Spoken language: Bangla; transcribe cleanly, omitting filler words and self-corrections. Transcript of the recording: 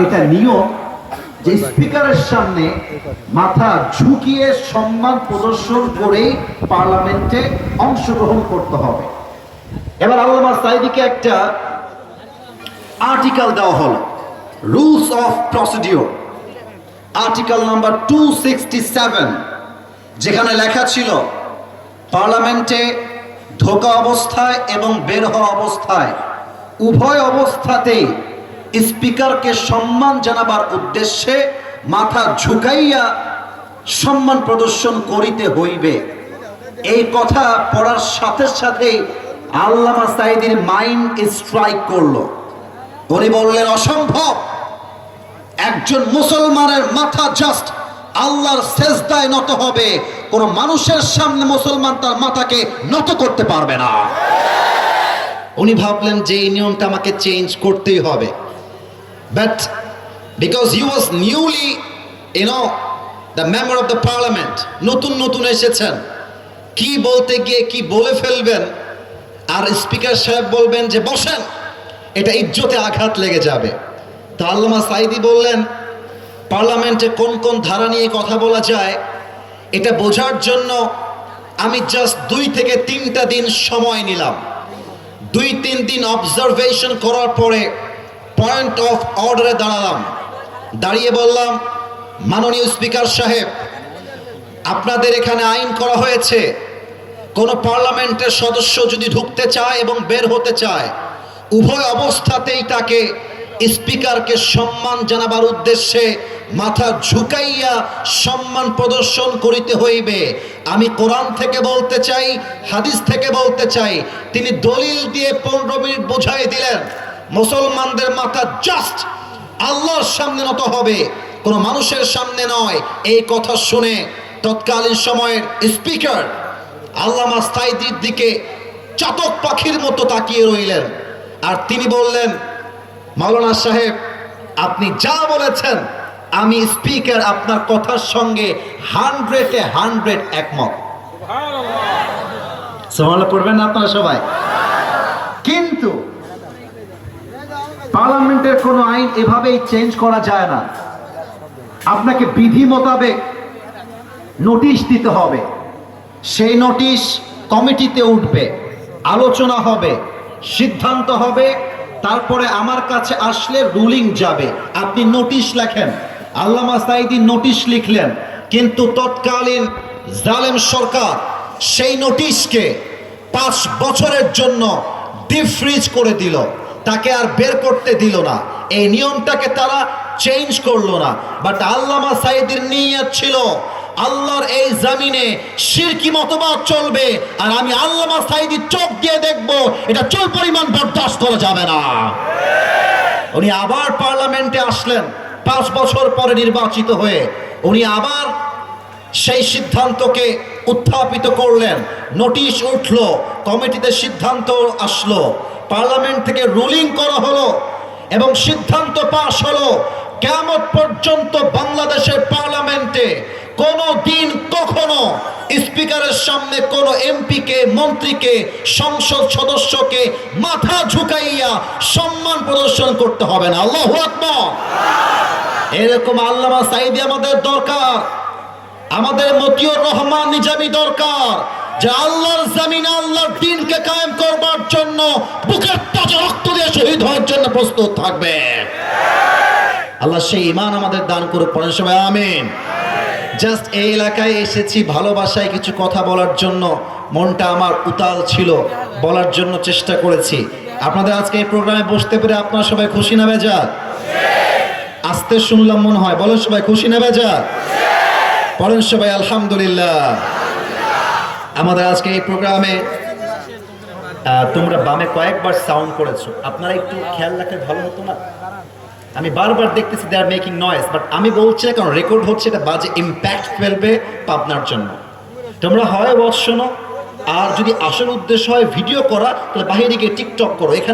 এটা নিয়ম যে স্পিকারের সামনে মাথা ঝুঁকিয়ে সম্মান প্রদর্শন করেই পার্লামেন্টে অংশগ্রহণ করতে হবে। এবার আল্লামা সাঈদীকে একটা আর্টিকেল দেওয়া হলো, rules of procedure, article number 267, যেখানে লেখা ছিল পার্লামেন্টে ঢোকা অবস্থায় এবং বের হওয়া অবস্থায় উভয় অবস্থাতেই স্পিকারকে সম্মান জানাবার উদ্দেশ্যে মাথা ঝুঁকাইয়া সম্মান প্রদর্শন করিতে হইবে। এই কথা পড়ার সাথে সাথে আল্লামা সাঈদীর মাইন্ড স্ট্রাইক করলো। উনি বললেন, অসম্ভব, একজন মুসলমানের মাথা জাস্ট আল্লাহর সেজদায় নত হবে, কোন মানুষের সামনে মুসলমান তার মাথাকে নত করতে পারবে না। উনি ভাবলেন যে এই নিয়মটা আমাকে চেঞ্জ করতেই হবে, but because he was newly the member of the parliament, নতুন এসেছেন, কি বলতে গিয়ে কি বলে ফেলবেন, আর স্পিকার সাহেব বলবেন যে বসেন, এটা ইজ্জতে আঘাত লেগে যাবে। তো আল্লামা সাঈদী বললেন, পার্লামেন্টে কোন কোন ধারা নিয়ে কথা বলা যায় এটা বোঝার জন্য আমি জাস্ট 2 থেকে 3টা দিন সময় নিলাম। 2-3 দিন অবজারভেশন করার পরে পয়েন্ট অফ অর্ডারে দাঁড়ালাম, দাঁড়িয়ে বললাম, মাননীয় স্পিকার সাহেব, আপনাদের এখানে আইন করা হয়েছে, কোন পার্লামেন্টের সদস্য যদি ঢুকতে চায় এবং বের হতে চায় উভয় অবস্থাতেই তাকে স্পিকারকে সম্মান জানাবার উদ্দেশ্যে মাথা ঝুঁকাইয়া সম্মান প্রদর্শন করিতে হইবে। আমি কোরআন থেকে বলতে চাই, হাদিস থেকে বলতে চাই। তিনি দলিল দিয়ে 15 মিনিট বুঝাই দিলেন, মুসলমানদের মাথা জাস্ট আল্লাহর সামনে নত হবে, কোনো মানুষের সামনে নয়। এই কথা শুনে তৎকালীন সময়ের স্পিকার আল্লামা সাঈদীর দিকে চাতক পাখির মতো তাকিয়ে রইলেন, আর তিনি বললেন, মাওলানা সাহেব, আপনি যা বলেছেন আমি স্পিকার আপনার কথার সঙ্গে 100-এ 100 একমত। সুবহানাল্লাহ পড়বেন না আপনারা সবাই? কিন্তু পার্লামেন্টের কোনো আইন এভাবেই চেঞ্জ করা যায় না। আপনাকে বিধি মোতাবেক নোটিশ দিতে হবে, সেই নোটিশ কমিটিতে উঠবে, আলোচনা হবে, সিদ্ধান্ত হবে, তারপরে আমার কাছে আসলে রুলিং যাবে। আপনি নোটিশ লেখেন, আল্লামা সাঈদী নোটিশ লিখলেন, কিন্তু তৎকালীন জালেম সরকার সেই নোটিশকে 5 বছরের জন্য ডিপ ফ্রিজ করে দিল, তাকে আর বের করতে দিল না। এই নিয়মটাকে তারা চেঞ্জ করলো না। বাট আল্লামা সাঈদীর নিয়ত ছিল আল্লাহর এই জমিনে শিরকি মতবাদ চলবে, আর আমি আল্লামা সাঈদী চোখ দিয়ে দেখব, এটা চুল পরিমাণ বরদাস্ত করা যাবে না। উনি আবার পার্লামেন্টে আসলেন 5 বছর পরে নির্বাচিত হয়ে, উনি আবার সেই সিদ্ধান্তকে উত্থাপিত করলেন, নোটিশ উঠলো, কমিটিতে সিদ্ধান্ত আসলো, পার্লামেন্ট থেকে রুলিং করা হলো এবং সিদ্ধান্ত পাশ হলো, কিয়ামত পর্যন্ত বাংলাদেশের পার্লামেন্টে কোনো দিন কখনো স্পিকারের সামনে কোনো এমপিকে, মন্ত্রীকে, সংসদ সদস্যকে মাথা ঝুঁকাইয়া সম্মান প্রদর্শন করতে হবে না। আল্লাহু আকবার। এরকম আল্লামা সাঈদী আমাদের দরকার, আমাদের মতিউর রহমান নিজামী দরকার, যে আল্লাহর জমিনে আল্লাহর দ্বীনকে কায়েম করবার জন্য বুকের তাজা রক্ত দিয়ে শহীদ হওয়ার জন্য প্রস্তুত থাকবে। আল্লাহ সেই ঈমান আমাদের দান করুক, পড়েন সবাই আমিন। জাস্ট এই এলাকায় এসেছি ভালোবাসায় কিছু কথা বলার জন্য, মনটা আমার উতাল ছিল, বলার জন্য চেষ্টা করেছি। আপনাদের আজকে এই প্রোগ্রামে বসতে পেরে আপনারা সবাই খুশি না বেজার? আস্তে শুনলাম মনে হয়, বলেন সবাই খুশি না বেজার? পড়েন সবাই আলহামদুলিল্লাহ। আমাদের আজকে এই প্রোগ্রামে তোমরা বামে কয়েকবার সাউন্ড করেছো, আপনারা একটু খেয়াল রাখলে ভালো হতো না? আমি বারবার দেখতেছি দে আর মেকিং নয়েজ, বাট আমি বলছি না, কারণ রেকর্ড হচ্ছে, এটা বাজে ইম্প্যাক্ট ফেলবে পাবনার জন্য। তোমরা হয় ওয়াচ শোনো, আর যদি আসল উদ্দেশ্য হয় ভিডিও করা, তাহলে বাহিরে গিয়ে টিকটক করো। এখানে